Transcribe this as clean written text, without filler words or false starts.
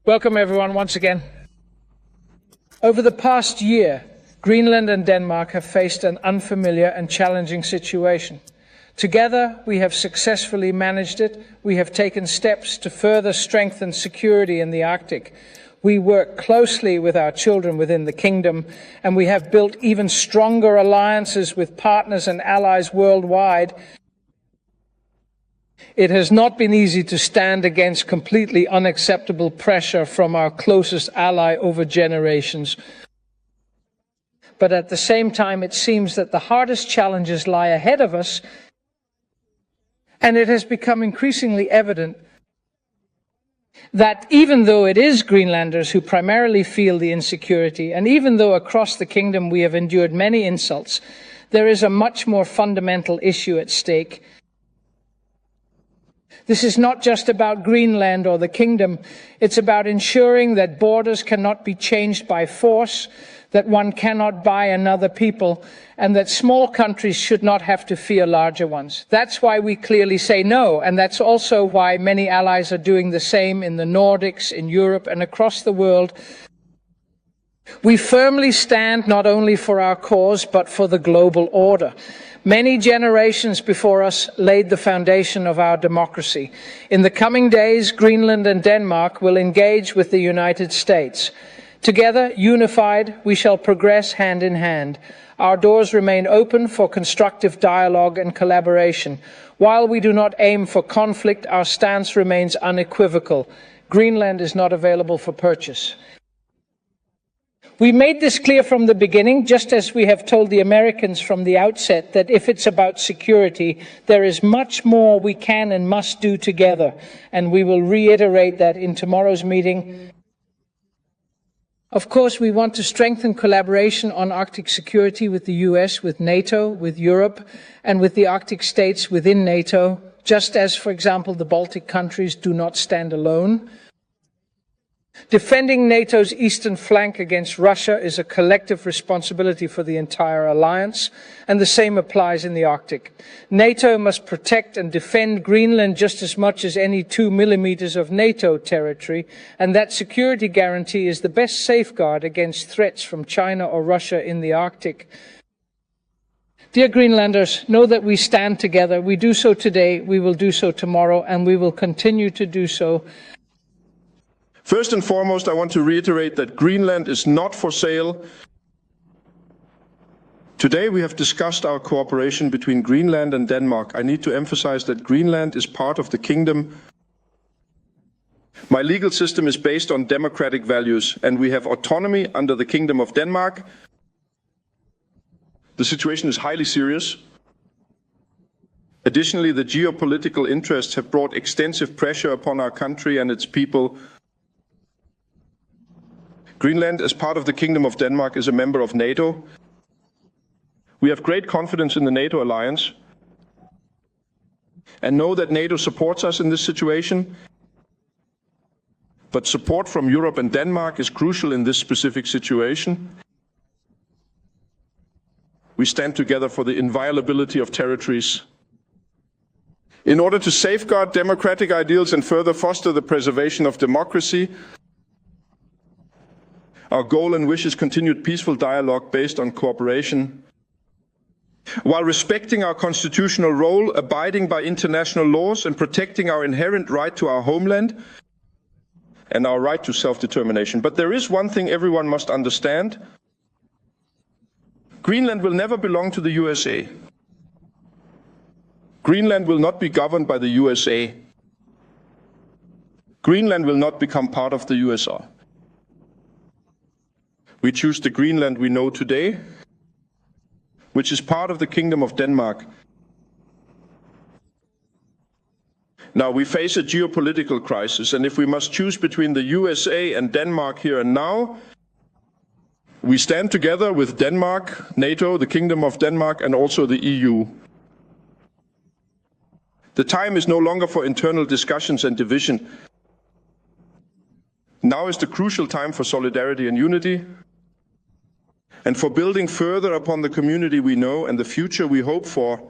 Welcome everyone once again. Over the past year, Greenland and Denmark have faced an unfamiliar and challenging situation. Together, we have successfully managed it. We have taken steps to further strengthen security in the Arctic. We work closely with our children within the kingdom, and we have built even stronger alliances with partners and allies worldwide. It has not been easy to stand against completely unacceptable pressure from our closest ally over generations. But at the same time, it seems that the hardest challenges lie ahead of us, and it has become increasingly evident that even though it is Greenlanders who primarily feel the insecurity, and even though across the kingdom we have endured many insults, there is a much more fundamental issue at stake. This is not just about Greenland or the kingdom. It's about ensuring that borders cannot be changed by force, that one cannot buy another people, and that small countries should not have to fear larger ones. That's why we clearly say no, and that's also why many allies are doing the same in the Nordics, in Europe, and across the world. We firmly stand not only for our cause, but for the global order. Many generations before us laid the foundation of our democracy. In the coming days, Greenland and Denmark will engage with the United States. Together, unified, we shall progress hand in hand. Our doors remain open for constructive dialogue and collaboration. While we do not aim for conflict, our stance remains unequivocal. Greenland is not available for purchase. We made this clear from the beginning, just as we have told the Americans from the outset that if it's about security, there is much more we can and must do together, and we will reiterate that in tomorrow's meeting. Of course, we want to strengthen collaboration on Arctic security with the US, with NATO, with Europe, and with the Arctic states within NATO, just as, for example, the Baltic countries do not stand alone. Defending NATO's eastern flank against Russia is a collective responsibility for the entire alliance, and the same applies in the Arctic. NATO must protect and defend Greenland just as much as any 2 millimeters of NATO territory, and that security guarantee is the best safeguard against threats from China or Russia in the Arctic. Dear Greenlanders, know that we stand together. We do so today, we will do so tomorrow, and we will continue to do so. First and foremost, I want to reiterate that Greenland is not for sale. Today we have discussed our cooperation between Greenland and Denmark. I need to emphasize that Greenland is part of the kingdom. My legal system is based on democratic values, and we have autonomy under the Kingdom of Denmark. The situation is highly serious. Additionally, the geopolitical interests have brought extensive pressure upon our country and its people. Greenland, as part of the Kingdom of Denmark, is a member of NATO. We have great confidence in the NATO alliance and know that NATO supports us in this situation. But support from Europe and Denmark is crucial in this specific situation. We stand together for the inviolability of territories. In order to safeguard democratic ideals and further foster the preservation of democracy, our goal and wish is continued peaceful dialogue based on cooperation, while respecting our constitutional role, abiding by international laws, and protecting our inherent right to our homeland and our right to self-determination. But there is one thing everyone must understand. Greenland will never belong to the USA. Greenland will not be governed by the USA. Greenland will not become part of the USSR. We choose the Greenland we know today, which is part of the Kingdom of Denmark. Now, we face a geopolitical crisis, and if we must choose between the USA and Denmark here and now, we stand together with Denmark, NATO, the Kingdom of Denmark, and also the EU. The time is no longer for internal discussions and division. Now is the crucial time for solidarity and unity, and for building further upon the community we know and the future we hope for